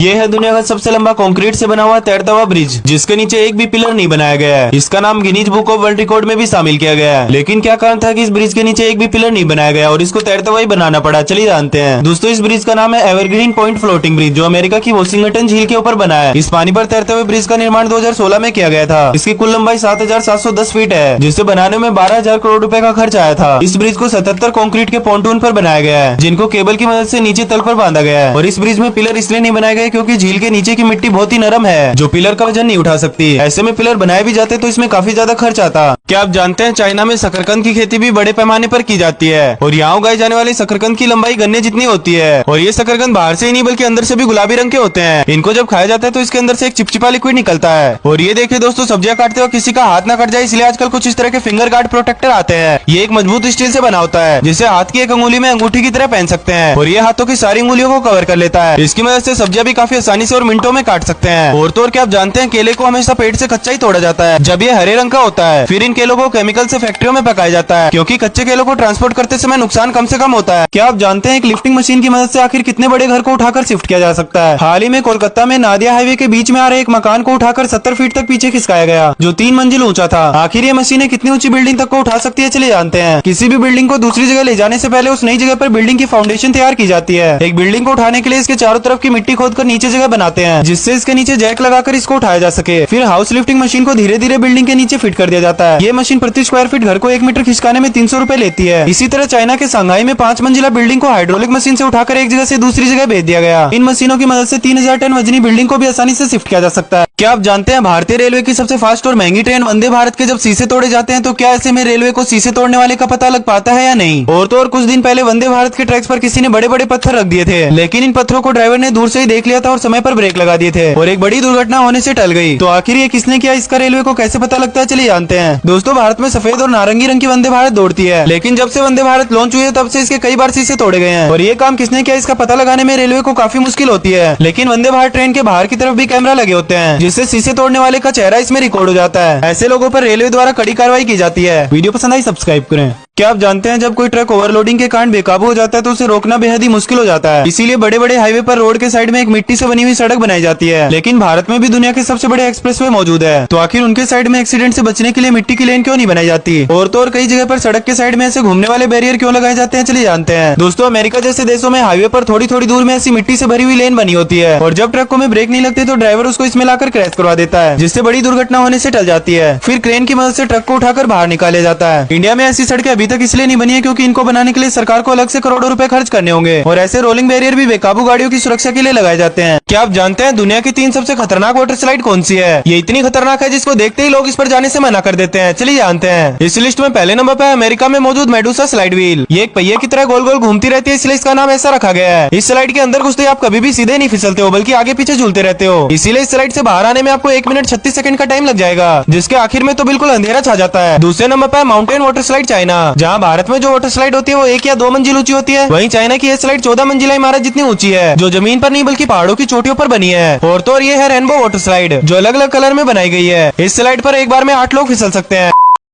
ये है दुनिया का सबसे लंबा कंक्रीट से बना हुआ तैरता हुआ ब्रिज, जिसके नीचे एक भी पिलर नहीं बनाया गया है। इसका नाम Guinness book of world record में भी शामिल किया गया है। लेकिन क्या कारण था कि इस ब्रिज के नीचे एक भी पिलर नहीं बनाया गया और इसको तैरता हुआ ही बनाना पड़ा, चलिए जानते हैं। दोस्तों, इस ब्रिज का नाम है एवरग्रीन पॉइंट फ्लोटिंग ब्रिज, जो अमेरिका की वॉशिंगटन झील के ऊपर बना है। इस पानी पर तैरते हुए ब्रिज का निर्माण 2016 में किया गया था। इसकी कुल लंबाई 7,710 फीट है, जिसे बनाने में 12,000 करोड़ रुपए का खर्च आया था। इस ब्रिज को 77 कंक्रीट के पॉन्टून पर बनाया गया है, जिनको केबल की मदद से नीचे तल पर बांधा गया है। और इस ब्रिज में पिलर इसलिए नहीं बनाए गए क्योंकि झील के नीचे की मिट्टी बहुत ही नरम है, जो पिलर का वजन नहीं उठा सकती। ऐसे में पिलर बनाए भी जाते तो इसमें काफी ज्यादा खर्च आता। क्या आप जानते हैं चाइना में शकरकंद की खेती भी बड़े पैमाने पर की जाती है और यहाँ उगाए जाने वाले शकरकंद की लंबाई गन्ने जितनी होती है। और ये शकरकंद बाहर से ही नहीं बल्कि अंदर से भी गुलाबी रंग के होते हैं। इनको जब खाया जाता है तो इसके अंदर से एक चिपचिपा लिक्विड निकलता है। और ये देखिए दोस्तों, सब्जियां काटते वक्त किसी का हाथ ना कट जाए इसलिए आजकल कुछ इस तरह के फिंगर गार्ड प्रोटेक्टर आते हैं। ये एक मजबूत स्टील से बना होता है, जिसे हाथ की एक अंगुली में अंगूठी की तरह पहन सकते हैं और ये हाथों की सारी अंगुलियों को कवर कर लेता है। इसकी मदद से सब्जियां भी काफी आसानी से और मिनटों में काट सकते हैं। और तो और क्या आप जानते हैं, केले को हमेशा पेड़ से कच्चा ही तोड़ा जाता है जब ये हरे रंग का होता है। फिर इन केलों को केमिकल से फैक्ट्रियों में पकाया जाता है, क्योंकि कच्चे केलों को ट्रांसपोर्ट करते समय नुकसान कम से कम होता है। क्या आप जानते हैं एक लिफ्टिंग मशीन की मदद से आखिर कितने बड़े घर को उठाकर शिफ्ट किया जा सकता है? हाल ही में कोलकाता में नादिया हाईवे के बीच में आ रहे एक मकान को उठाकर 70 फीट तक पीछे खिसकाया गया, जो 3 मंजिल ऊंचा था। आखिर ये मशीनें कितनी ऊंची बिल्डिंग तक को उठा सकती है, चलिए जानते हैं। किसी भी बिल्डिंग को दूसरी जगह ले जाने से पहले उस नई जगह पर बिल्डिंग की फाउंडेशन तैयार की जाती है। एक बिल्डिंग को उठाने के लिए इसके चारों तरफ की मिट्टी खोदकर नीचे जगह बनाते हैं, जिससे इसके नीचे जैक लगाकर इसको उठाया जा सके। फिर हाउस लिफ्टिंग मशीन को धीरे धीरे बिल्डिंग के नीचे फिट कर दिया जाता है। ये मशीन प्रति स्क्वायर फीट घर को 1 मीटर खिसकाने में 300 रुपए लेती है। इसी तरह चाइना के सांघाई में 5 मंजिला बिल्डिंग को हाइड्रोलिक मशीन से उठाकर एक जगह से दूसरी जगह भेज दिया गया। इन मशीनों की मदद से 3000 टन वजनी बिल्डिंग को भी आसानी से शिफ्ट किया जा सकता है। क्या आप जानते हैं भारतीय रेलवे की सबसे फास्ट और महंगी ट्रेन वंदे भारत के जब शीशे तोड़े जाते हैं तो क्या ऐसे में रेलवे को शीशे तोड़ने वाले का पता लग पाता है या नहीं? और तो और कुछ दिन पहले वंदे भारत के ट्रैक्स पर किसी ने बड़े बड़े पत्थर रख दिए थे, लेकिन इन पत्थरों को ड्राइवर ने दूर से ही देख लिया था और समय पर ब्रेक लगा दिए थे और एक बड़ी दुर्घटना होने से टल गई। तो आखिर ये किसने किया, इसका रेलवे को कैसे पता लगता है, चलिए जानते हैं। दोस्तों, भारत में सफेद और नारंगी रंग की वंदे भारत दौड़ती है, लेकिन जब से वंदे भारत लॉन्च हुई है तब से इसके कई बार शीशे तोड़े गए हैं। और ये काम किसने किया, इसका पता लगाने में रेलवे को काफी मुश्किल होती है। लेकिन वंदे भारत ट्रेन के बाहर की तरफ भी कैमरा लगे होते हैं, जिससे शीशे तोड़ने वाले का चेहरा इसमें रिकॉर्ड हो जाता है। ऐसे लोगों पर रेलवे द्वारा कड़ी कार्रवाई की जाती है। वीडियो पसंद आई सब्सक्राइब करें। क्या आप जानते हैं जब कोई ट्रक ओवरलोडिंग के कारण बेकाबू हो जाता है तो उसे रोकना बेहद ही मुश्किल हो जाता है। इसीलिए बड़े बड़े हाईवे पर रोड के साइड में एक मिट्टी से बनी हुई सड़क बनाई जाती है। लेकिन भारत में भी दुनिया के सबसे बड़े एक्सप्रेसवे मौजूद है, तो आखिर उनके साइड में एक्सीडेंट से बचने के लिए मिट्टी की लेन क्यों नहीं बनाई जाती? और तो और कई जगह पर सड़क के साइड में ऐसे घूमने वाले बैरियर क्यों लगाए जाते हैं, चलिए जानते हैं। दोस्तों, अमेरिका जैसे देशों में हाईवे पर थोड़ी थोड़ी दूर में ऐसी मिट्टी से भरी हुई लेन बनी होती है और जब ट्रकों में ब्रेक नहीं लगते तो ड्राइवर उसको इसमें लाकर क्रैश करवा देता है, जिससे बड़ी दुर्घटना होने से टल जाती है। फिर क्रेन की मदद से ट्रक को उठाकर बाहर निकाला जाता है। इंडिया में ऐसी सड़कें अभी तक इसलिए नहीं बनी है क्योंकि इनको बनाने के लिए सरकार को अलग से करोड़ों रुपए खर्च करने होंगे और ऐसे रोलिंग बैरियर भी बेकाबू गाड़ियों की सुरक्षा के लिए लगाए जाते हैं। क्या आप जानते हैं दुनिया की 3 सबसे खतरनाक वाटर स्लाइड कौन सी है? ये इतनी खतरनाक है जिसको देखते ही लोग इस पर जाने से मना कर देते हैं, चलिए जानते हैं। इस लिस्ट में पहले नंबर पर है अमेरिका में मौजूद मेडुसा स्लाइड व्हील। ये एक पहिए की तरह गोल गोल घूमती रहती है, इसलिए इसका नाम ऐसा रखा गया है। इस स्लाइड के अंदर घुसते आप कभी भी सीधे नहीं फिसलते हो बल्कि आगे पीछे झूलते रहते हो, इसीलिए इस स्लाइड से बाहर आने में आपको 1 मिनट 36 सेकंड का टाइम लग जाएगा, जिसके आखिर में तो बिल्कुल अंधेरा छा जाता है। दूसरे नंबर पर माउंटेन वाटर स्लाइड चाइना। जहाँ भारत में जो वाटर स्लाइड होती है वो 1 या 2 मंजिल ऊंची होती है, वहीं चाइना की यह स्लाइड 14 मंजिला इमारत जितनी ऊंची है, जो जमीन पर नहीं बल्कि पहाड़ों की चोटियों पर बनी है। और तो और ये है रेनबो वाटर स्लाइड, जो अलग अलग कलर में बनाई गई है। इस स्लाइड पर एक बार में 8 लोग फिसल सकते हैं।